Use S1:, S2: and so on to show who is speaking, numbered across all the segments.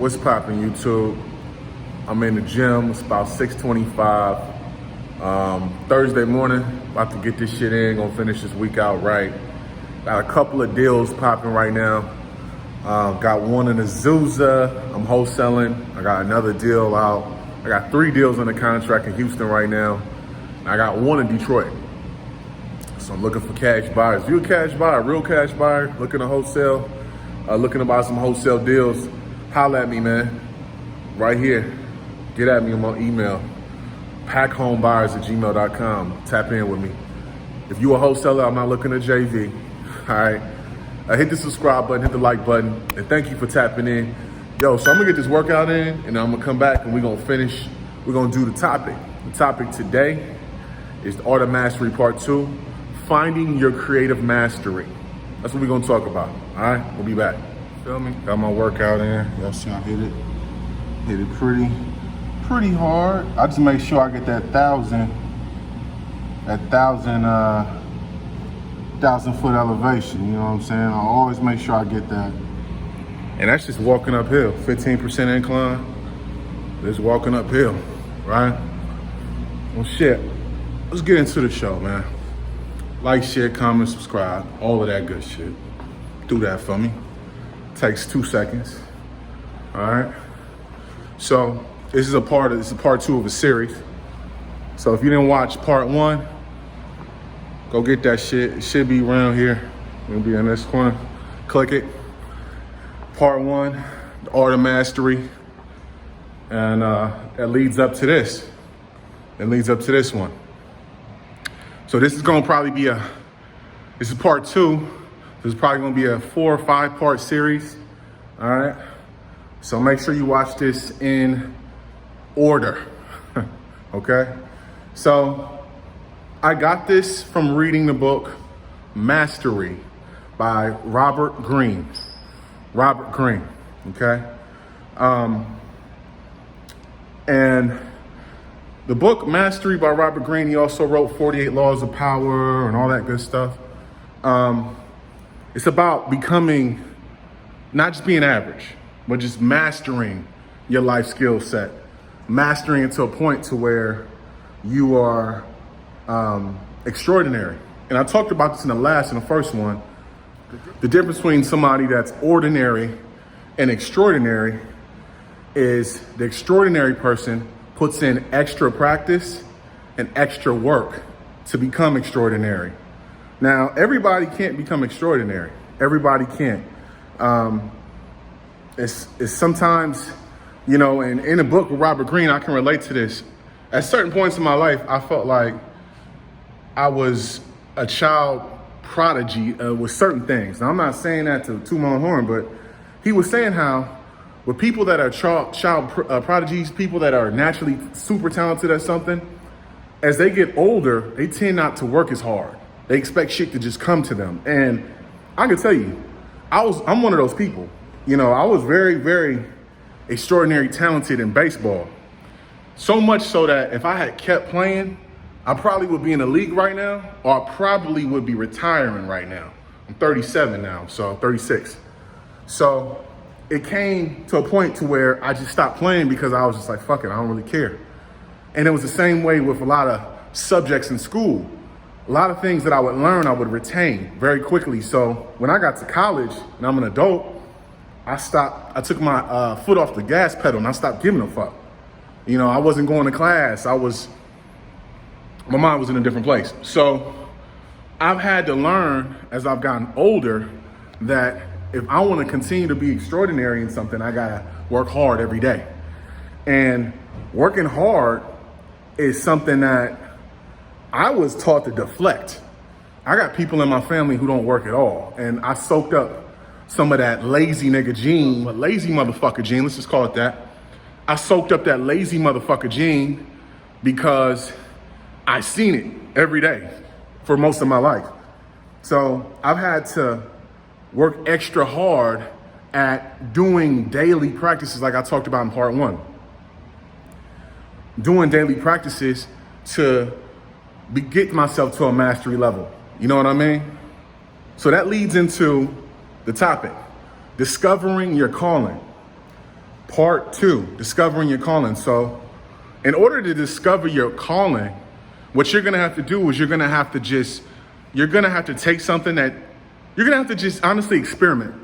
S1: What's poppin', YouTube? I'm in the gym. It's about 6:25. Thursday morning. About to get this shit in. Gonna finish this week out right. Got a couple of deals popping right now. Got one in Azusa. I'm wholesaling. I got another deal out. I got 3 deals under contract in Houston right now. I got one in Detroit. So I'm looking for cash buyers. If you're a cash buyer, real cash buyer, looking to wholesale, looking to buy some wholesale deals, holla at me, man. Right here. Get at me on my email. packhomebuyers@gmail.com. Tap in with me. If you a wholesaler, I'm not looking to JV. All right. Hit the subscribe button, hit the like button, and thank you for tapping in. Yo, so I'm gonna get this workout in, and I'm gonna come back and we're gonna finish. We're gonna do the topic. The topic today is the Art of Mastery Part 2, finding your creative mastery. That's what we're gonna talk about. All right, we'll be back. Feel me? Got my workout in. Y'all see I hit it pretty hard. I just make sure I get that thousand foot elevation. You know what I'm saying? I always make sure I get that. And that's just walking uphill, 15% incline. Just walking uphill, right? Well, shit. Let's get into the show, man. Like, share, comment, subscribe, all of that good shit. Do that for me. Takes 2 seconds. All right. So this is part 2 of a series. So if you didn't watch part 1, go get that shit. It should be around here. It'll be in this corner. Click it. Part 1, the Art of Mastery, and that leads up to this. It leads up to this one. So this is gonna probably be this is part 2. This is probably gonna be a 4 or 5 part series. All right. So make sure you watch this in order. Okay. So I got this from reading the book Mastery by Robert Greene. Okay. And the book Mastery by Robert Greene, he also wrote 48 Laws of Power and all that good stuff. It's about becoming, not just being average, but just mastering your life skill set. Mastering it to a point to where you are extraordinary. And I talked about this in the first one. The difference between somebody that's ordinary and extraordinary is the extraordinary person puts in extra practice and extra work to become extraordinary. Now, everybody can't become extraordinary. Everybody can't. It's sometimes, you know, and in the book with Robert Greene, I can relate to this. At certain points in my life, I felt like I was a child prodigy with certain things. Now, I'm not saying that to toot my own horn, but he was saying how with people that are child prodigies, people that are naturally super talented at something, as they get older, they tend not to work as hard. They expect shit to just come to them. And I can tell you, I'm one of those people. You know, I was very, very extraordinary talented in baseball. So much so that if I had kept playing, I probably would be in the league right now, or I probably would be retiring right now. I'm 37 now, so 36. So it came to a point to where I just stopped playing because I was just like, fuck it, I don't really care. And it was the same way with a lot of subjects in school. A lot of things that I would learn, I would retain very quickly. So when I got to college and I'm an adult, I took my foot off the gas pedal and I stopped giving a fuck. You know, I wasn't going to class. My mind was in a different place. So I've had to learn as I've gotten older that if I want to continue to be extraordinary in something, I gotta work hard every day. And working hard is something that I was taught to deflect. I got people in my family who don't work at all. And I soaked up some of that lazy nigga gene, but lazy motherfucker gene, let's just call it that. I soaked up that lazy motherfucker gene because I seen it every day for most of my life. So I've had to work extra hard at doing daily practices like I talked about in part 1. Doing daily practices to get myself to a mastery level. You know what I mean? So that leads into the topic, discovering your calling. Part 2, discovering your calling. So in order to discover your calling, what you're gonna have to do is you're gonna have to take something that you're gonna have to just honestly experiment.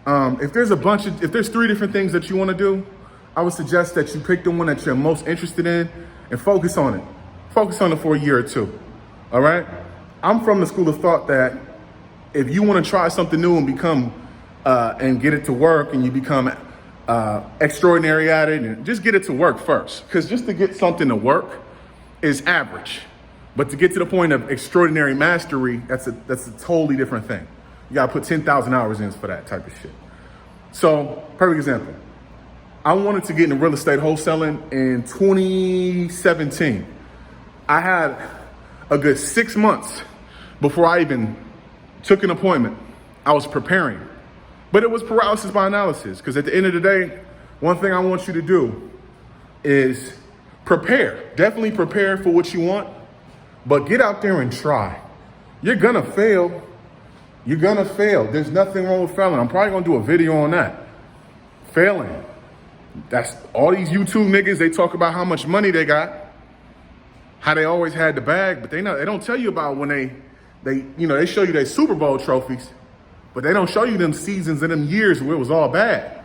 S1: If there's 3 different things that you wanna do, I would suggest that you pick the one that you're most interested in and focus on it. Focus on it for a year or 2, all right? I'm from the school of thought that if you wanna try something new and become, and get it to work and you become extraordinary at it, and just get it to work first. Because just to get something to work is average. But to get to the point of extraordinary mastery, that's a totally different thing. You gotta put 10,000 hours in for that type of shit. So, perfect example. I wanted to get into real estate wholesaling in 2017. I had a good 6 months before I even took an appointment. I was preparing, but it was paralysis by analysis. Because at the end of the day, one thing I want you to do is prepare. Definitely prepare for what you want, but get out there and try. You're gonna fail. You're gonna fail. There's nothing wrong with failing. I'm probably gonna do a video on that. Failing. That's all these YouTube niggas, they talk about how much money they got, how they always had the bag, but they don't tell you about when they show you their Super Bowl trophies, but they don't show you them seasons and them years where it was all bad.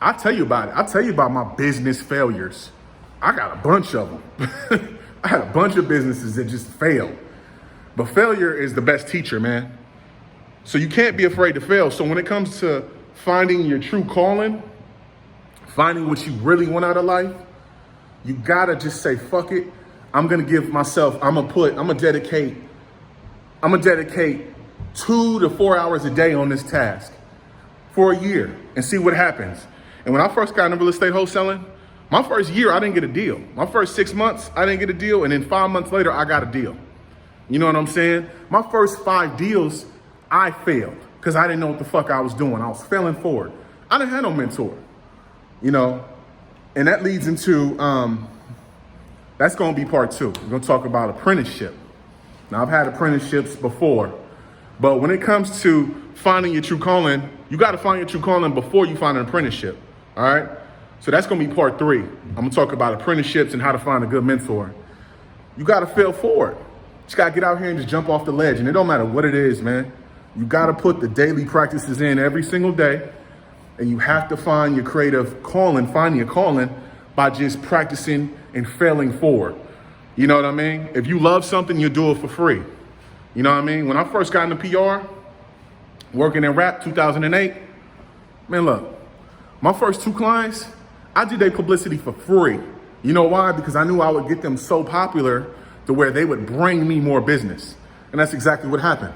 S1: I'll tell you about it. I'll tell you about my business failures. I got a bunch of them. I had a bunch of businesses that just failed. But failure is the best teacher, man. So you can't be afraid to fail. So when it comes to finding your true calling, finding what you really want out of life, you gotta just say, fuck it. I'm gonna dedicate 2 to 4 hours a day on this task for a year and see what happens. And when I first got into real estate wholesaling, my first year, I didn't get a deal. My first 6 months, I didn't get a deal. And then 5 months later, I got a deal. You know what I'm saying? My first 5 deals, I failed because I didn't know what the fuck I was doing. I was failing forward. I didn't have no mentor, you know? And that leads into, that's gonna be part 2. We're gonna talk about apprenticeship. Now, I've had apprenticeships before, but when it comes to finding your true calling, you gotta find your true calling before you find an apprenticeship, all right? So that's gonna be part 3. I'm gonna talk about apprenticeships and how to find a good mentor. You gotta fail forward. You just gotta get out here and just jump off the ledge. And it don't matter what it is, man. You gotta put the daily practices in every single day. And you have to find your creative calling, find your calling by just practicing and failing forward. You know what I mean? If you love something, you do it for free. You know what I mean? When I first got into PR, working in rap, 2008, man, look, my first 2 clients, I did their publicity for free. You know why? Because I knew I would get them so popular to where they would bring me more business. And that's exactly what happened.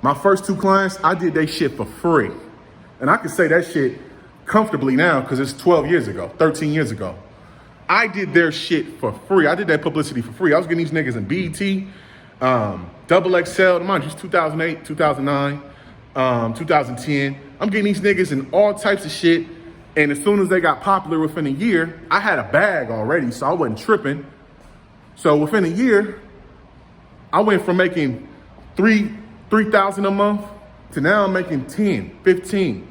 S1: My first 2 clients, I did their shit for free. And I can say that shit comfortably now because it's 12 years ago, 13 years ago. I did their shit for free. I did that publicity for free. I was getting these niggas in BET, Double XL, mind you, it's 2008, 2009, 2010. I'm getting these niggas in all types of shit. And as soon as they got popular within a year, I had a bag already, so I wasn't tripping. So within a year, I went from making $3,000 a month to now I'm making 10, 15.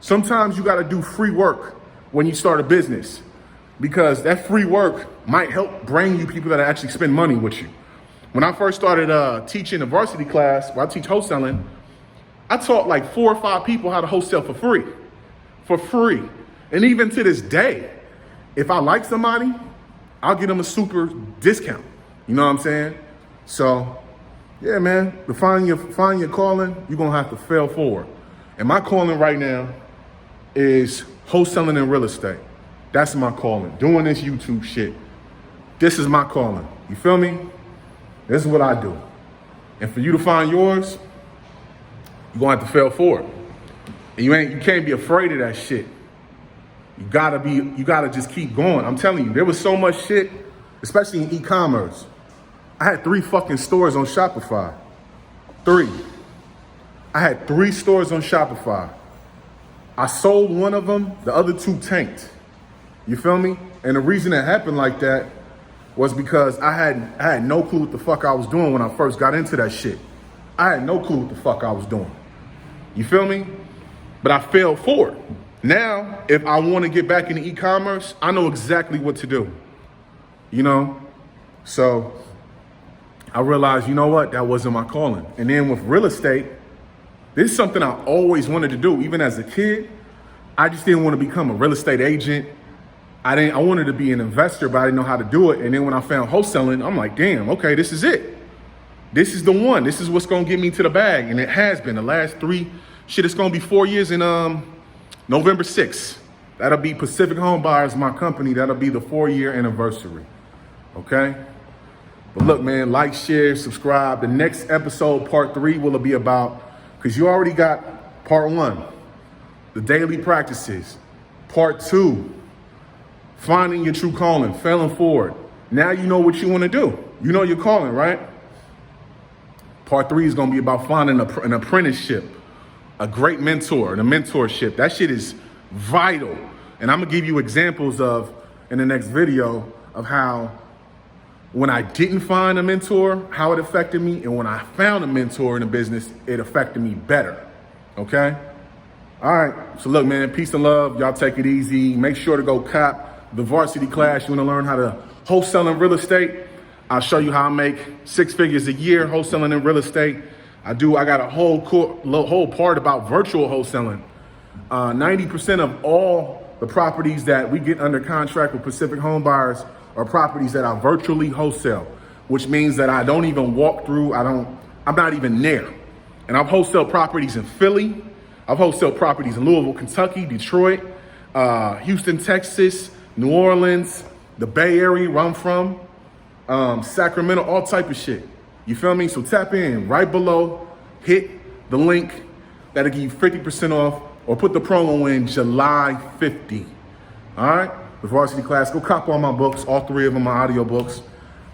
S1: Sometimes you gotta do free work when you start a business because that free work might help bring you people that actually spend money with you. When I first started teaching a varsity class where I teach wholesaling, I taught like 4 or 5 people how to wholesale for free. And even to this day, if I like somebody, I'll give them a super discount. You know what I'm saying? So, yeah, man, to find your calling, you're gonna have to fail forward. And my calling right now is wholesaling in real estate. That's my calling. Doing this YouTube shit. This is my calling. You feel me? This is what I do. And for you to find yours, you're gonna have to fail forward. And you can't be afraid of that shit. You gotta just keep going. I'm telling you, there was so much shit, especially in e-commerce. I had 3 fucking stores on Shopify. 3. I had 3 stores on Shopify. I sold one of them, the other 2 tanked. You feel me? And the reason it happened like that was because I had no clue what the fuck I was doing when I first got into that shit. I had no clue what the fuck I was doing. You feel me? But I failed forward. Now, if I want to get back into e-commerce, I know exactly what to do, you know? So I realized, you know what, that wasn't my calling. And then with real estate, this is something I always wanted to do. Even as a kid, I just didn't want to become a real estate agent. I wanted to be an investor, but I didn't know how to do it. And then when I found wholesaling, I'm like, damn, okay, this is it. This is the one. This is what's going to get me to the bag. And it has been the last it's going to be 4 years in November 6th. That'll be Pacific Home Buyers, my company. That'll be the 4-year anniversary. Okay? But look, man, like, share, subscribe. The next episode, part 3, will be about, because you already got part 1, the daily practices. Part 2, finding your true calling, failing forward. Now you know what you want to do. You know your calling, right? Part 3 is going to be about finding an apprenticeship, a great mentor, and a mentorship. That shit is vital. And I'm going to give you examples in the next video of how when I didn't find a mentor, how it affected me. And when I found a mentor in a business, it affected me better. Okay? All right. So look, man, peace and love. Y'all take it easy. Make sure to go cop the Varsity class. You want to learn how to wholesale in real estate? I'll show you how I make 6 figures a year wholesaling in real estate. I got a whole part about virtual wholesaling. 90% of all the properties that we get under contract with Pacific Home Buyers are properties that I virtually wholesale, which means that I don't even walk through. I'm not even there. And I've wholesaled properties in Philly. I've wholesaled properties in Louisville, Kentucky, Detroit, Houston, Texas, New Orleans, the Bay Area where I'm from. Sacramento, all type of shit. You feel me? So tap in right below, hit the link that'll give you 50% off, or put the promo in July 50. All right? The Varsity class. Go cop all my books, all 3 of them are audiobooks,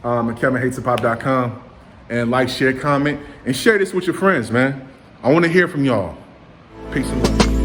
S1: at kevinhateshiphop.com. And like, share, comment, and share this with your friends, man. I want to hear from y'all. Peace and love.